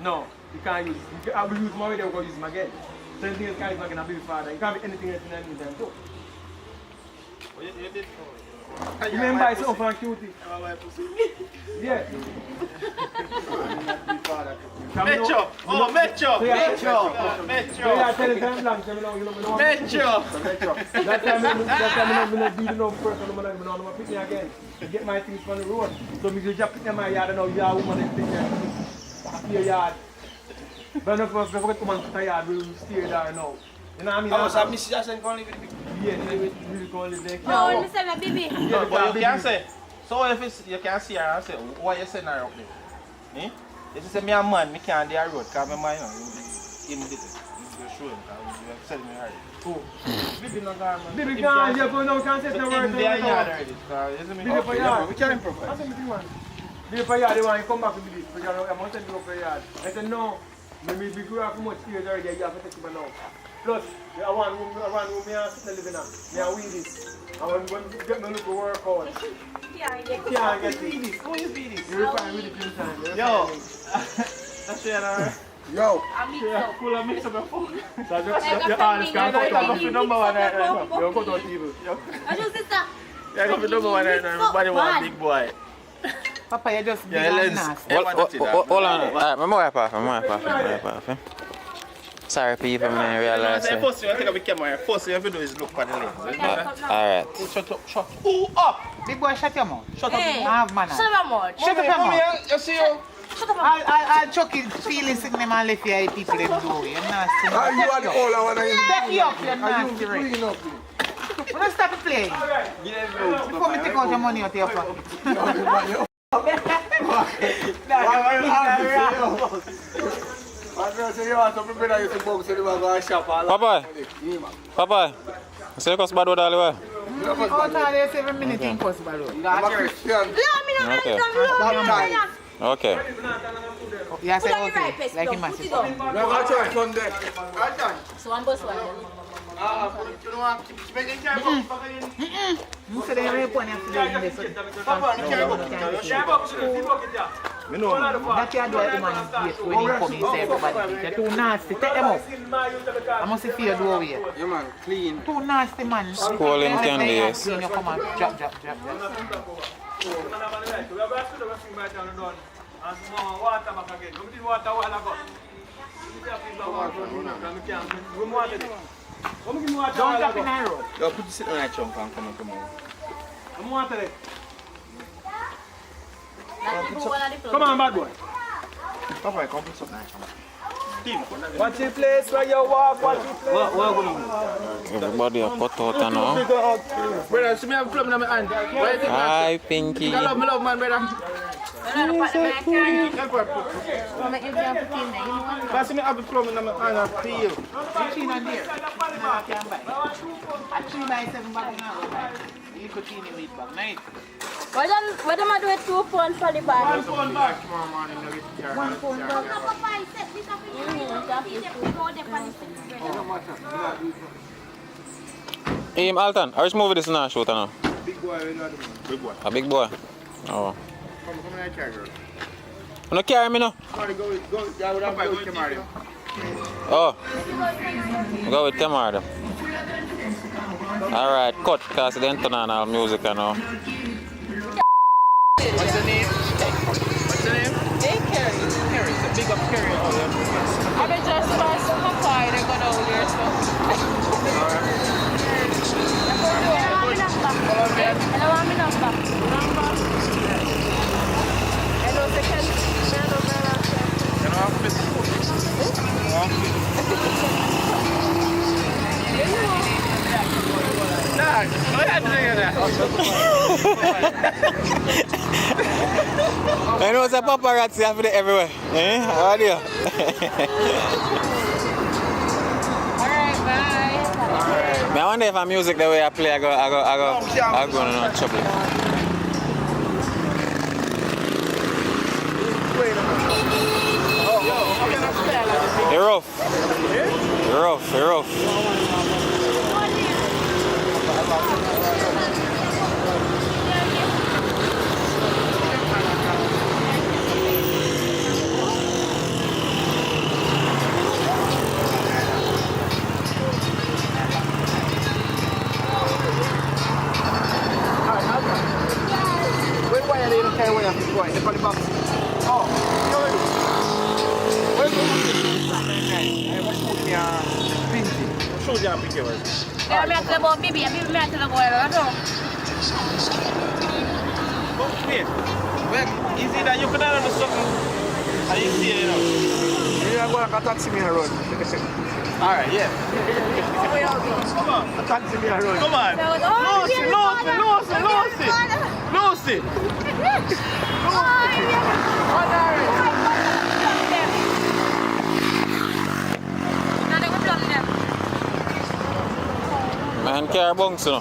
No, you can't use it. I will use them already, I'm going to use them again. So anything else can't use again, I'll be with father. You can't be anything else in the meantime too. You did You remember buy something from Cutie? Yeah. Metro! Oh, Metro! So yeah, Metro! so yeah, tell the time long, so you know, Metro! That time I'm not do the number first, I'm going to pick me again. To get my things from the road. So me just pick them my yard and now you are a woman and pick them back to your yard. But if I forget to man to the yard, we'll stay there now. You know what I mean? Oh, so Mrs. Jackson can't live with the big. Yeah, really can't live there. No, you say my baby. Yeah, but you can say. So if it's, you can see her and say, why you send her up there? Eh? If you say me a man, me can't do a road, because my man, you did it. You show him, because you have said me already. Oh. Baby no gar, man. Baby can't, yeah, but no, can't say no word. They are yard already, because you see me. Baby for yard. We can improvise. That's what man. Baby for yard, they want to come back to me because I must send you up for yard. I said no, maybe we grew up much years already, you have to take him now. Plus, I want room, me and sit living now. Me and weed this. I want to get me look to work out. Yeah, Can't get Who is this? You refine with the same time. Yo! That's where Yo! I meet so. full of mix up your phone. So your honest can't cut off. The number one right now. You cut out evil. I just sister. Yeah, go for number one right now. Everybody want a big boy. Papa, you just Yeah, let's. Hold on. Alright, my wife off. Sorry, people, I didn't realize. First thing I take a camera. First thing you have to do is look for the lens. Alright. Shut up. Ooh, up! Big boy, shut your mouth. Shut up. Hey, I have manners. shut up, mouth. Shut up your mouth. You see you? Shut up, I'll chuck it, feelings in them and left your people them do. You're nasty. Are you are the all I want to Take you up, you're Are nasty. you clean up? When I stop playing, before me take out your money out of your pocket. Papa, say cost bad all the way. Out of there 7 minutes impossible. I'm a Christian. Okay. Yeah, say okay. Like him massive. No, I try Sunday. So I'm boss one. You say they rape one yesterday in this. Me know. That you do a woman's gate when you come in say everybody. They're too nasty. Take them up. I must see your doorway. Yeah, man, clean. Too nasty, man. School in 10 days. Clean, you come and drop. Don't drop in the road. Yo, put this in that chunk and come on. I'm water it. Come on, bad boy. Papa, come put something in that chunk. Watch the place where you walk, watch the place. Everybody are cut out now. Brother, see me have a plum in my hand. Hi, Pinky. I love man, brother. Pass me have a plum in my hand and feel. Machine on there. I can buy. I 3 by 7 bag now. You could see me with bag. Nice. What am I doing 2 pounds for the bag? 1 pound back. One phone bag. Alton, how much movie this now shoot now? Big boy, big boy. A big boy? Oh. Come in that car, girl. You don't carry me now? Go, I would have to go with Kemari. Oh. Go with Kemar. Alright, cut, because they don't turn on our music now. What's the name? Hey, Carrie. Carrie. It's a big up Carrie. I've been just about to come by. They're going to hold your stuff. Hello, I'm in number. Hello, second. You know, I'm fit. Nah, go ahead and do that. I know it's a paparazzi happening everywhere. Eh? How do you? Alright, bye. I wonder if my music the way I play, I go in trouble. You're rough. You're rough. box. Oh, you already. Where's the I was shooting me pinky. Show you a picture. Yeah, I'm at the boat, baby. I'm at the boat. I don't know. Wait. Well, is it that you could have done something? Are you see it now? You are going to taxi me around. Alright, yeah. Come on. A taxi me around. Come on. Lucy. Man, care bunks, no.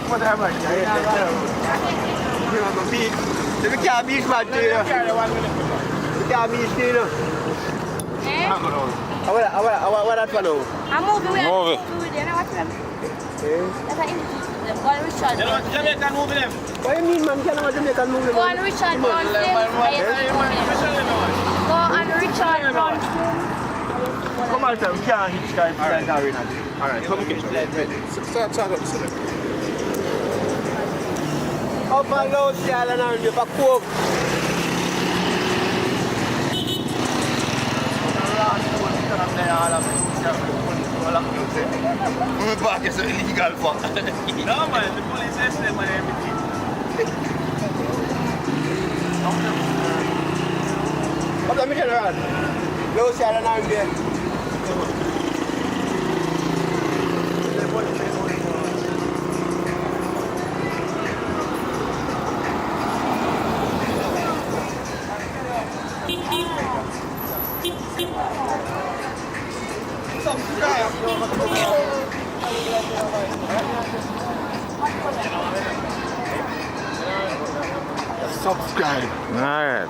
Whatever. We can't beat man to you. We can't beat you. What that one now? I'm moving. Move it. Go on Richard. You know what Jamaican movie them? What do you mean, man? You can't Jamaican movie. Go on Richard. Go on Richard. Come on, we can't hit Skype like arena. Alright, come Start up. Up and low, Shell and Army, back home. My back is illegal for. No man, the police arrest them and everything. Up the middle around. Low, Shell and Army. Subscribe. Alright.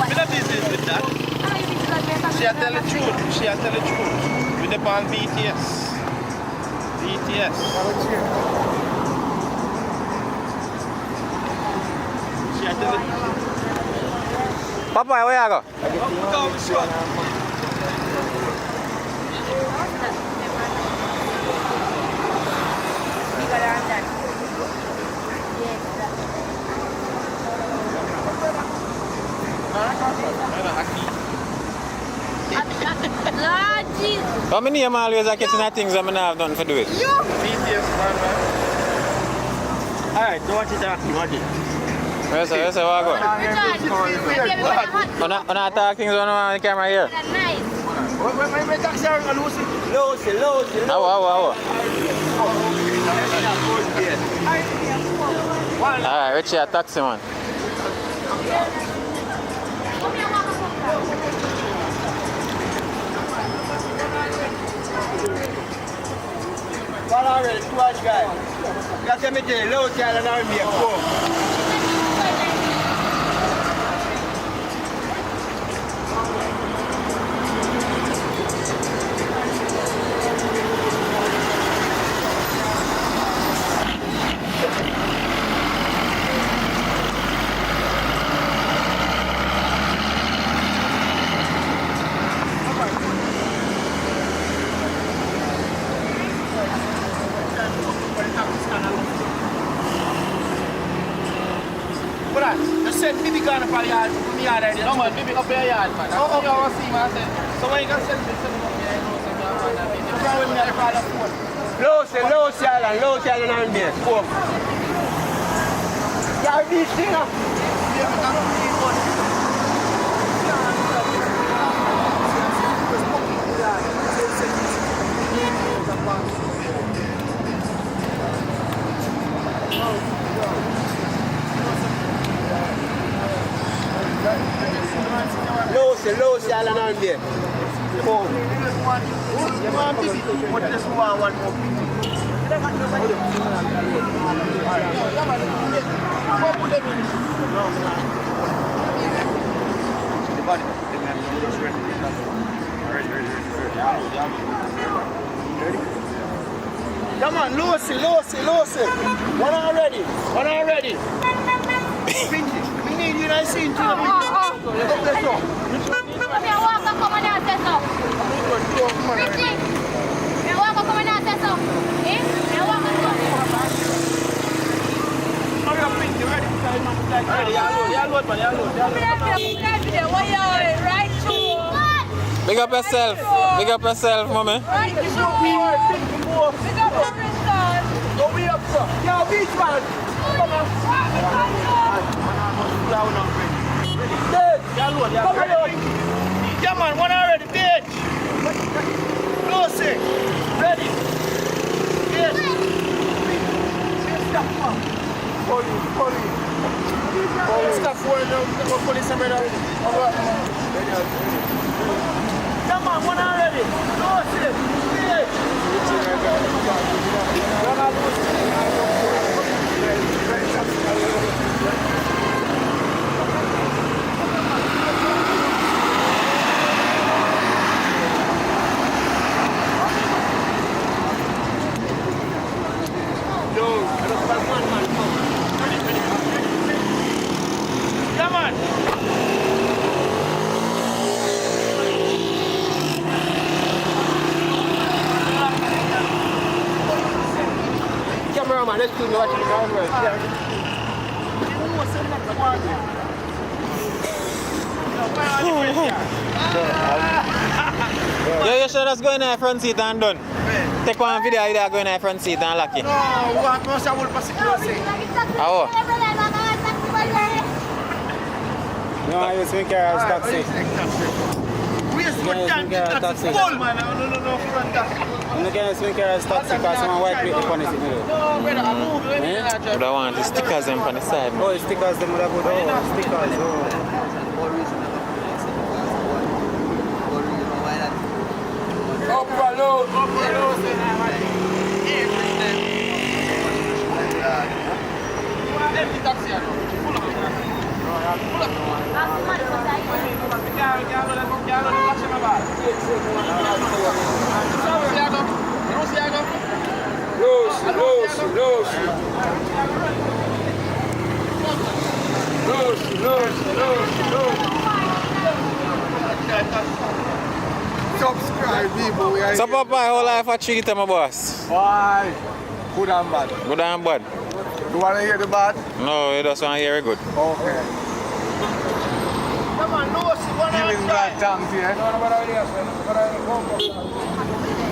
We don't business with that. She tell the truth. She tell the truth. We depend on BTS. BTS. She tell the truth. Papa, where you go? Come shot. How many of them always are getting that things that I don't have nothing to do with? BTS, man. Alright, so watch it Ackeen, watch it. Where's the what I go? On I talk things on the camera here. Wait, taxi around Lucy. Lucy. How? Alright, Richie, a taxi man. Well, already, too much guy. That's what I tell you, Low, Shell and Army, go. Just send Bibi gone up on the yard, from the yard there. No man, Bibi up your yard, man. Oh, You want to see, man. So when you can send me, send me up here, you know, send me up on that video. What's wrong with me? I call up phone. Low, Shell and Army, go. Yeah, this thing up. Low, Shell and Army. Go. You want Bibi? What this one more? Come on, Lucy. One already. Pinky, we need you nice in too. Come here, walk up, come on and say so. Richie, you walk up, come on and say so. Eh? You walk up, come on. Hurry up, Pinky, ready? Ready, y'all load, man, y'all load. What you are, right through? Big up yourself. Big up yourself, mommy. Right through. Big up Princeton. Go way up, sir. Yo, beach man. Come on. Y'all load, y'all. Yeah, man, one already, bitch. Lucy, ready. Yes. Stop, police. Stop for the police, brother. Come on, one already. Lucy, come on. Cameraman, let's do what you Yo, you should just go in the front seat and done. Take one video you there go in the front seat and lock it. No, what must I will pass it close? Oh. No, I use my car as taxi. We just put taxi full, man. No, front taxi. I'm not going to use my car as taxi because someone white plate upon it. No, brother, I move. But I want the stickers them on the side. Oh, stickers, them would have put stickers. Upload. Every taxi, full of it. Subscribe, people. So, Papa, how life a treat my boss? Why? Good and bad. Good and bad? You want to hear the bad? No, you just want to hear it good. Okay. Come on, no, see one Give him that thanks here.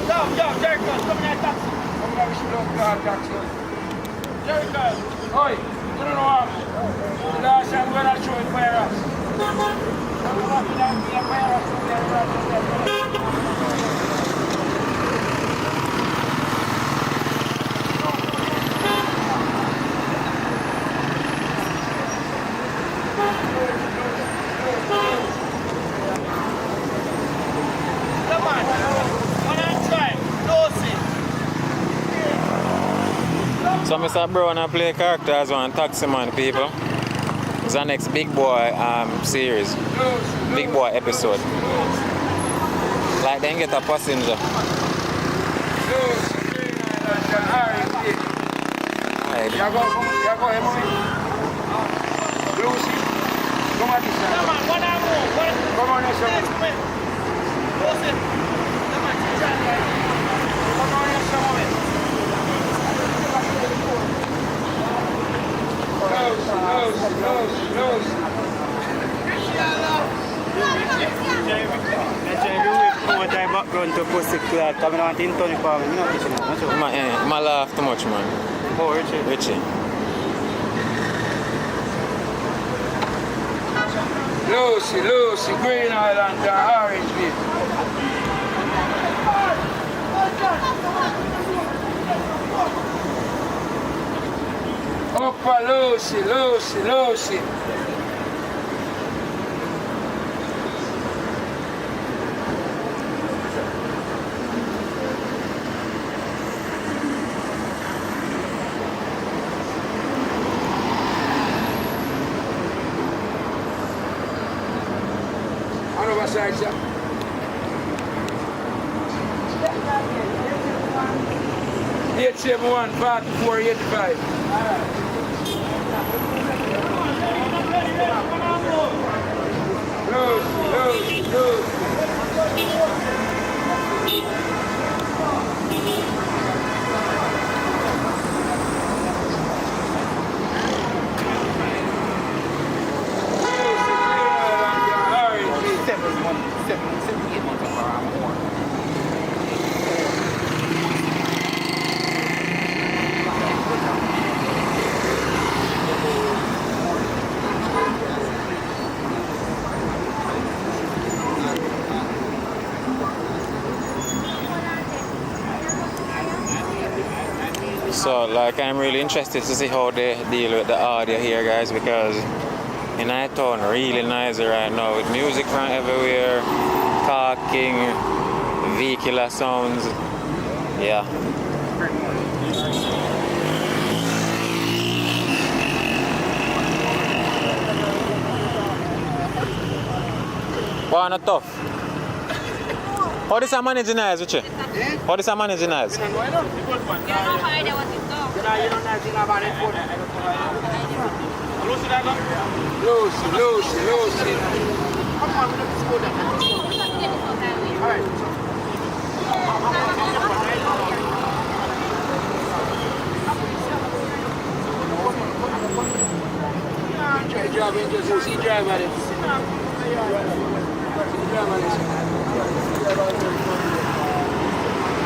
Jump, Jericho, come in that taxi. We should have got taxi. Jericho. Oi, you don't know what? Last time we were showing fire us. Come on. One and try. Lucy. So, Mr. Brown, I play character as one taxi man, people. It's our next Big Boy series. Big Boy episode. Like, then get a passenger. Alright. Lucy, come on this side. Come on, one and move. Come on this side. Lucy. Come on, Come on this side. Lucy. Background to pussy clad, coming on in Tony Palmer, you know what I'm I laugh too much, man. Oh, Richie. Richie. Lucy, Green Island, Orange Beach. Upper Lucy. Side, sir. 871 4485. Close. So like I'm really interested to see how they deal with the audio here, guys, because in town really noisy right now with music from everywhere, talking, vehicular sounds. Yeah. Wow, not tough. How this a managing noise with you? How this a managing noise? You don't know how idea what it's done.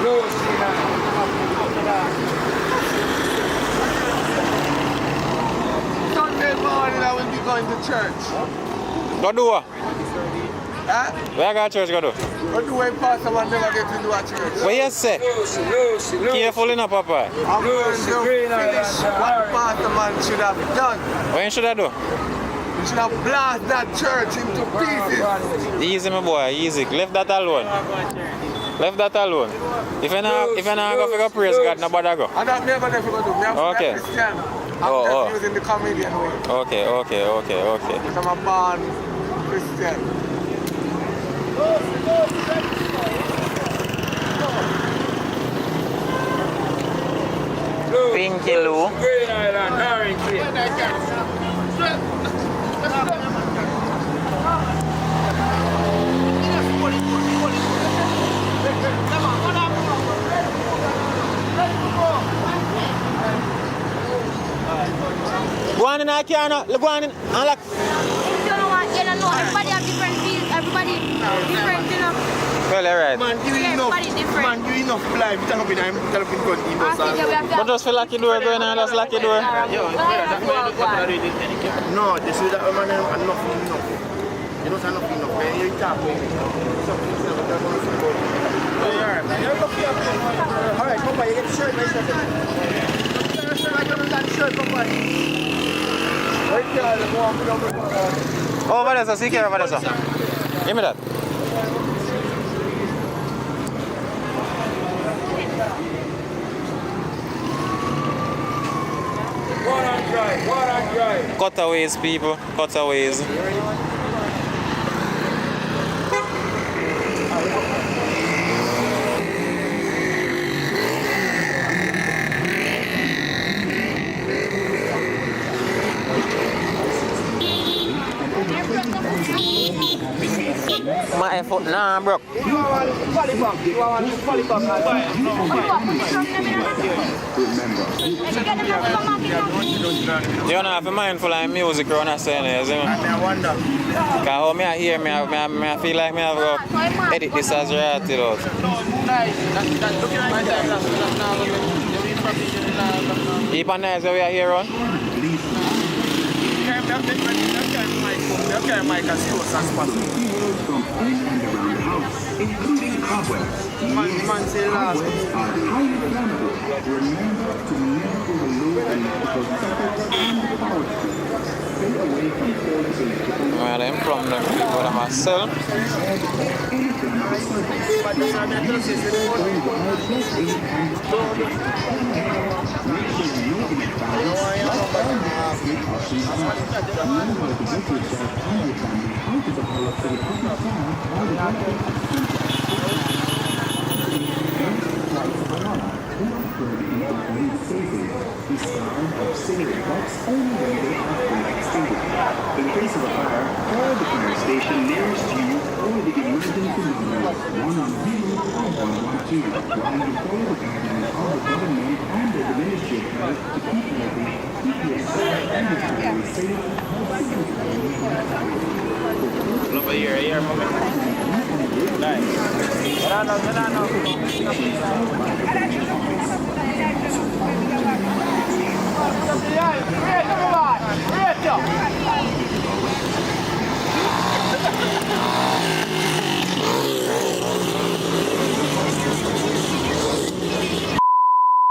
Lucy. Sunday morning I will be going to church. Go do what? Huh? Where I got church go do? What do I pastor man never get to do at church? What you say? Lucy. Careful enough, Papa. I'm going to finish what the pastor man should have done. What should I do? You should have blasted that church into pieces. Easy, my boy, easy. Left that alone. Left that alone. If you're not going to praise God, nobody go. And that never go do. Me have to be a Christian. I'm just using the comedian way. Okay. Because I'm a born Christian. Pinky Lou. Green Island, Orange. Go on in the car now. Go on in. Unlock. You don't know. Everybody have different views. Everybody different, you know. Well, alright. Man, you enough. Everybody different. Man, you enough life. You can't be gun in I think we have to But just feel like you do it going on, just like you do it. No, this is that man and nothing enough. You don't say nothing enough. When you talk with me, something is never done on the phone. Alright, come on, you get the shirt, my shirt. Oh, over there, sir. See care over there, sir. Give me that. Water and dry. Cutaways, people. Cutaways. My foot nah, bro. You want You know, if I'm mindful of music around that saying, you see me? I wonder. Because how me I hear, I feel like me have to edit this as right, you know. Keep on nice we are here on. Including cobwebs. Man say last. Remember to never remove electrical sockets and power strips. Stay away from falls electrical. Well, I'm from them people that myself. Chinese cases, the sound of cigarette butts only when they are fully extinguished. In case of a fire, call the fire station nearest you or the emergency numbers 110 or 112 while you follow the guidelines of the government and the Ministry of Health to keep healthy, keep yourself and your family safe, and Look here, moment. Nice.